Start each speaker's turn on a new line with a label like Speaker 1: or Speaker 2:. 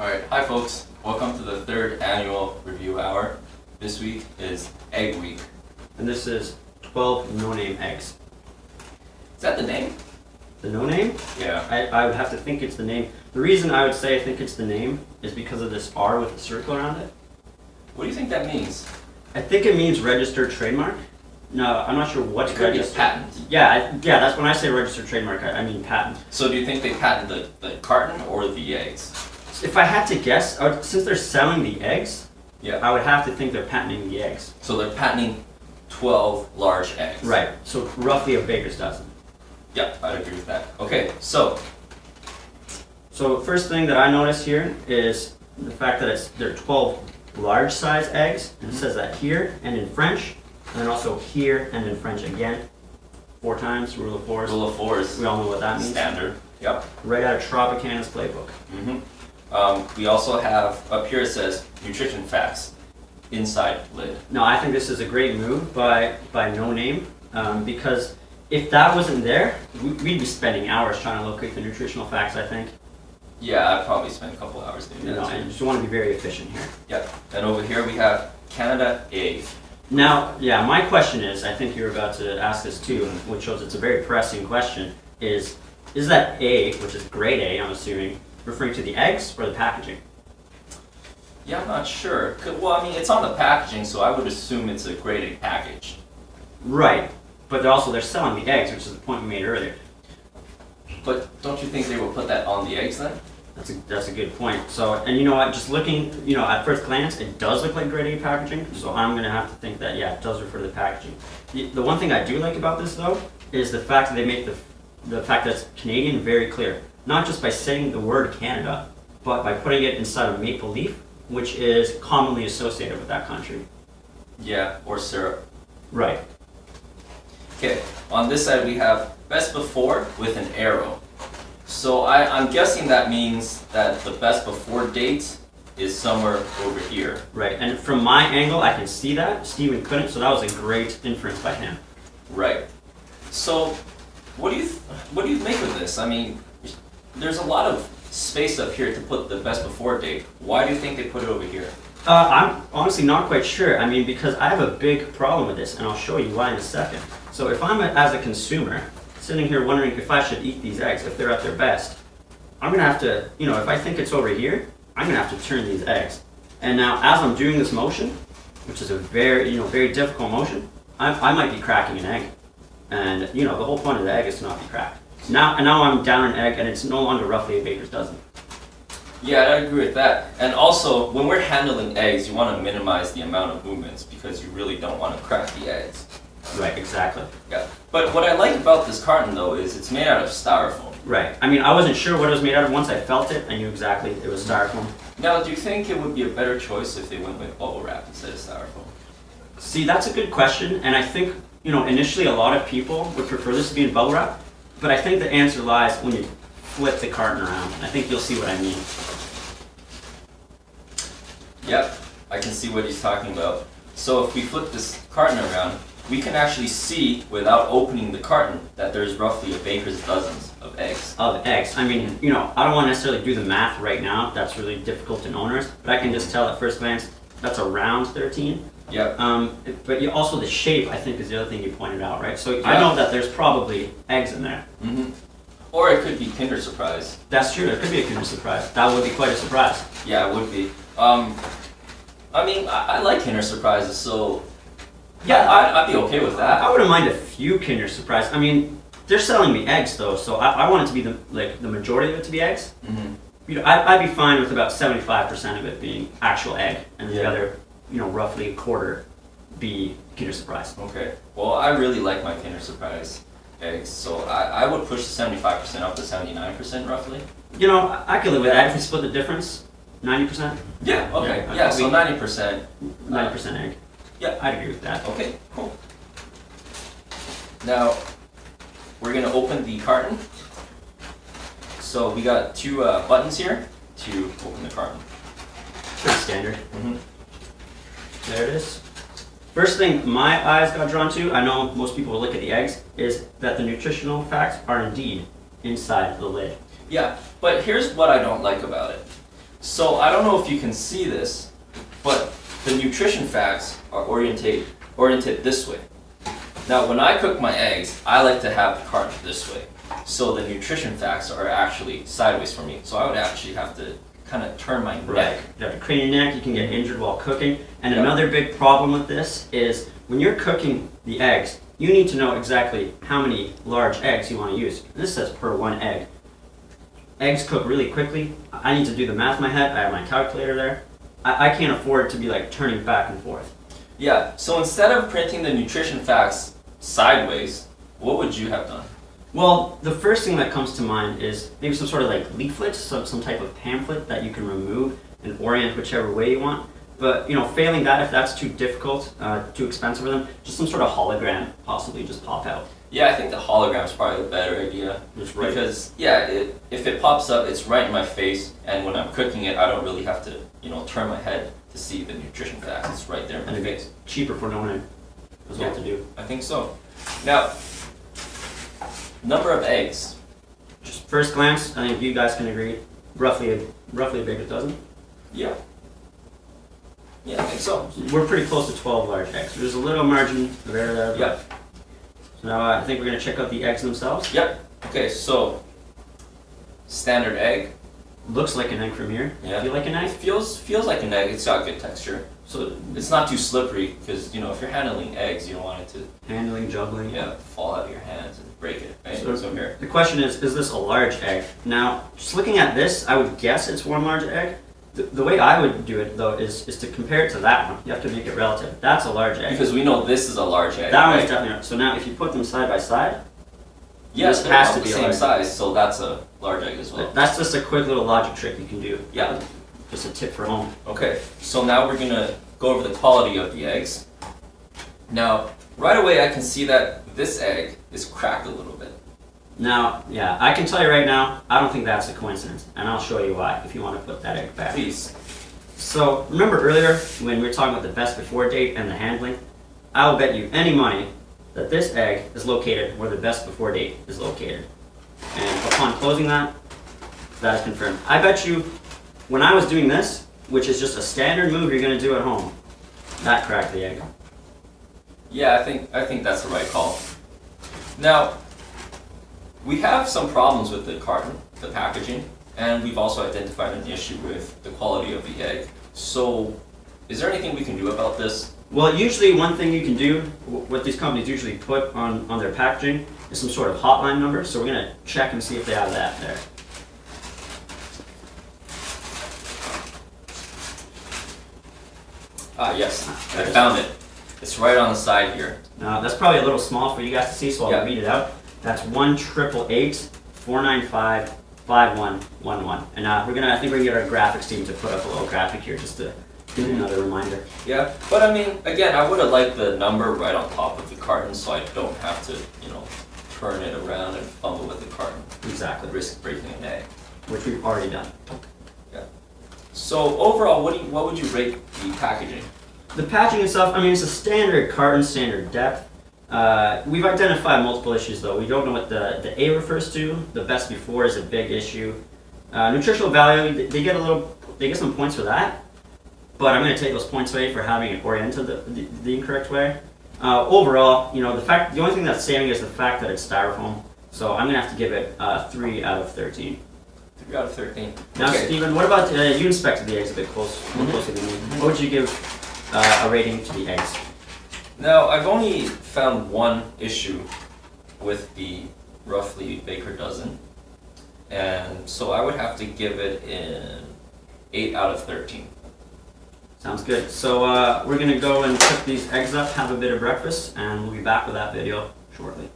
Speaker 1: Alright, hi folks. Welcome to the third annual review hour. This week is Egg Week.
Speaker 2: And this is 12 no-name eggs.
Speaker 1: Is that the name?
Speaker 2: The no-name?
Speaker 1: Yeah.
Speaker 2: I would have to think it's the name. The reason I would say I think it's the name is because of this R with a circle around it.
Speaker 1: What do you think that means?
Speaker 2: I think it means registered trademark. No, I'm not sure what's
Speaker 1: It could be a
Speaker 2: registered.
Speaker 1: patent.
Speaker 2: Yeah, that's when I say registered trademark, I mean patent.
Speaker 1: So do you think they patented the carton or the eggs?
Speaker 2: If I had to guess, since they're selling the eggs,
Speaker 1: Yeah.
Speaker 2: I would have to think they're patenting the eggs.
Speaker 1: So they're patenting 12 large eggs.
Speaker 2: Right, so roughly a baker's dozen.
Speaker 1: Yep, I'd agree with that. Okay, so
Speaker 2: first thing that I notice here is the fact that they're 12 large size eggs. And it says that here and in French, and then also here and in French again. 4 times, rule of fours.
Speaker 1: rule of fours.
Speaker 2: We all know what that means.
Speaker 1: Standard. Yep.
Speaker 2: Right out of Tropicana's playbook.
Speaker 1: We also have, up here it says, nutrition facts, inside lid.
Speaker 2: Now I think this is a great move by No Name, because if that wasn't there, we'd be spending hours trying to locate the nutritional facts, I think.
Speaker 1: Yeah, I'd probably spend a couple hours doing
Speaker 2: You
Speaker 1: that
Speaker 2: know,
Speaker 1: too.
Speaker 2: and just want to be very efficient here.
Speaker 1: Yep. And over here we have Canada A.
Speaker 2: Now, yeah, my question is, I think you're about to ask this too, which shows it's a very pressing question, is that A, which is grade A, I'm assuming, referring to the eggs or the packaging?
Speaker 1: Yeah, I'm not sure. Well, I mean, it's on the packaging, so I would assume it's a grade A package.
Speaker 2: Right, but they're selling the eggs, which is the point we made earlier.
Speaker 1: But don't you think they will put that on the eggs then?
Speaker 2: That's a good point. So, and you know what, just looking, at first glance, it does look like grade A packaging, so I'm going to have to think that, yeah, it does refer to the packaging. The one thing I do like about this, though, is the fact that they make the fact that it's Canadian very clear. Not just by saying the word Canada, but by putting it inside of maple leaf, which is commonly associated with that country.
Speaker 1: Yeah, or syrup.
Speaker 2: Right.
Speaker 1: Okay, on this side we have best before with an arrow. So I'm guessing that means that the best before date is somewhere over here.
Speaker 2: Right, and from my angle, I can see that. Steven couldn't, so that was a great inference by him.
Speaker 1: Right. So, what do you make of this? I mean, there's a lot of space up here to put the best before date. Why do you think they put it over here?
Speaker 2: I'm honestly not quite sure. I mean, because I have a big problem with this, and I'll show you why in a second. So if I'm as a consumer sitting here wondering if I should eat these eggs, if they're at their best, I'm gonna have to, if I think it's over here, I'm gonna have to turn these eggs. And now, as I'm doing this motion, which is a very, very difficult motion, I might be cracking an egg. And the whole point of the egg is to not be cracked. Now I'm down an egg, and it's no longer roughly a baker's dozen.
Speaker 1: Yeah, I agree with that. And also, when we're handling eggs, you want to minimize the amount of movements because you really don't want to crack the eggs.
Speaker 2: Right, exactly.
Speaker 1: Yeah. But what I like about this carton, though, is it's made out of styrofoam.
Speaker 2: Right. I mean, I wasn't sure what it was made out of. Once I felt it, I knew exactly it was styrofoam.
Speaker 1: Now, do you think it would be a better choice if they went with bubble wrap instead of styrofoam?
Speaker 2: See, that's a good question, and I think, initially a lot of people would prefer this to be in bubble wrap, but I think the answer lies when you flip the carton around. I think you'll see what I mean.
Speaker 1: Yep, I can see what he's talking about. So if we flip this carton around, we can actually see, without opening the carton, that there's roughly a baker's dozens of eggs.
Speaker 2: I mean, I don't want to necessarily do the math right now. That's really difficult and onerous, but I can just tell at first glance that's around 13.
Speaker 1: Yep.
Speaker 2: But also the shape, I think, is the other thing you pointed out, right? So I know that there's probably eggs in there.
Speaker 1: Or it could be Kinder Surprise.
Speaker 2: That's true. It could be a Kinder Surprise. That would be quite a surprise.
Speaker 1: Yeah, it would be. I mean, I like Kinder Surprises, so yeah, I'd be okay with that.
Speaker 2: I wouldn't mind a few Kinder Surprise. I mean, they're selling me eggs though, so I want it to be the majority of it to be eggs. I'd be fine with about 75% of it being actual egg, and the other, roughly a quarter be Kinder Surprise.
Speaker 1: Okay. Well, I really like my Kinder Surprise eggs, so I would push the 75% up to 79% roughly.
Speaker 2: I could live with that if we split the difference. 90%?
Speaker 1: Yeah, okay. Yeah, so 90%.
Speaker 2: 90% egg.
Speaker 1: Yeah.
Speaker 2: I'd agree with that.
Speaker 1: Okay, cool. Now, we're going to open the carton. So we got 2 buttons here to open the carton.
Speaker 2: Pretty standard. There it is. First thing my eyes got drawn to, I know most people will look at the eggs, is that the nutritional facts are indeed inside the lid.
Speaker 1: Yeah, but here's what I don't like about it. So I don't know if you can see this, but the nutrition facts are oriented this way. Now when I cook my eggs, I like to have the carton this way. So the nutrition facts are actually sideways for me. So I would actually have to kind of turn my neck.
Speaker 2: You have to crane your neck, you can get injured while cooking. And
Speaker 1: Yep.
Speaker 2: another big problem with this is when you're cooking the eggs, you need to know exactly how many large eggs you want to use. This says per 1 egg. Eggs cook really quickly. I need to do the math in my head. I have my calculator there. I can't afford to be like turning back and forth.
Speaker 1: Yeah, so instead of printing the nutrition facts sideways, what would you have done?
Speaker 2: Well, the first thing that comes to mind is maybe some sort of like leaflet, some type of pamphlet that you can remove and orient whichever way you want. But failing that, if that's too difficult, too expensive for them, just some sort of hologram possibly just pop out.
Speaker 1: Yeah, I think the hologram is probably a better idea.
Speaker 2: Just right.
Speaker 1: Because, yeah, if it pops up, it's right in my face, and when I'm cooking it, I don't really have to, turn my head to see the nutrition facts. It's right there in my
Speaker 2: And
Speaker 1: face.
Speaker 2: it's cheaper for no one as well to do.
Speaker 1: I think so. Now, number of eggs.
Speaker 2: Just first glance, I think you guys can agree, roughly a big dozen.
Speaker 1: Yeah. Yeah, I think so.
Speaker 2: We're pretty close to 12 large eggs. There's a little margin of error there.
Speaker 1: Yeah.
Speaker 2: So now I think we're going to check out the eggs themselves.
Speaker 1: Yep. Okay, so standard egg.
Speaker 2: Looks like an egg from here.
Speaker 1: Yeah.
Speaker 2: Feel like an
Speaker 1: It
Speaker 2: egg?
Speaker 1: feels like an egg. It's got good texture. So it's not too slippery because if you're handling eggs, you don't want it to
Speaker 2: Handling, juggling.
Speaker 1: fall out of your hands and break it. Right?
Speaker 2: So
Speaker 1: here.
Speaker 2: the question is this a large egg? Now, just looking at this, I would guess it's one large egg. The way I would do it though is to compare it to that one. You have to make it relative. That's a large egg.
Speaker 1: Because we know this is a large egg.
Speaker 2: That
Speaker 1: right?
Speaker 2: one's definitely not. So now if you put them side by side,
Speaker 1: Yes,
Speaker 2: this
Speaker 1: they're
Speaker 2: has
Speaker 1: about
Speaker 2: to
Speaker 1: the
Speaker 2: be a
Speaker 1: same
Speaker 2: large
Speaker 1: size, so that's a large egg as well.
Speaker 2: that's just a quick little logic trick you can do.
Speaker 1: Yeah.
Speaker 2: Just a tip for home.
Speaker 1: Okay, so now we're gonna go over the quality of the eggs. Now, right away I can see that this egg is cracked a little bit.
Speaker 2: Now, yeah, I can tell you right now, I don't think that's a coincidence, and I'll show you why if you want to put that egg back.
Speaker 1: Please.
Speaker 2: So, remember earlier when we were talking about the best before date and the handling? I'll bet you any money that this egg is located where the best before date is located. And upon closing that, that is confirmed. I bet you when I was doing this, which is just a standard move you're going to do at home, that cracked the egg.
Speaker 1: Yeah, I think that's the right call. Now, we have some problems with the carton, the packaging, and we've also identified an issue with the quality of the egg. So, is there anything we can do about this?
Speaker 2: Well, usually one thing you can do, what these companies usually put on their packaging, is some sort of hotline number. So we're going to check and see if they have that there.
Speaker 1: Ah, yes, I found it. It's right on the side here.
Speaker 2: Now, that's probably a little small for you guys to see, so I'll
Speaker 1: Yeah.
Speaker 2: read it out. That's 1-888-495-5111. And I think we're gonna get our graphics team to put up a little graphic here just to give you another reminder.
Speaker 1: Yeah, but I mean, again, I would have liked the number right on top of the carton so I don't have to, turn it around and fumble with the carton.
Speaker 2: Exactly.
Speaker 1: Risk breaking an egg.
Speaker 2: Which we've already done.
Speaker 1: So overall, what would you rate the packaging?
Speaker 2: The patching itself, I mean, it's a standard carton, standard depth. We've identified multiple issues though. We don't know what the A refers to. The best before is a big issue. Nutritional value, they get some points for that. But I'm going to take those points away for having it oriented the incorrect way. Overall, the only thing that's saving is the fact that it's styrofoam. So I'm going to have to give it 3 out of 13.
Speaker 1: 3 out of 13.
Speaker 2: Now,
Speaker 1: Okay.
Speaker 2: Stephen, what about you inspected the eggs a bit more closely than me? What would you give a rating to the eggs?
Speaker 1: Now, I've only found one issue with the roughly baker dozen. And so I would have to give it an 8 out of 13.
Speaker 2: Sounds good. So we're going to go and cook these eggs up, have a bit of breakfast, and we'll be back with that video shortly.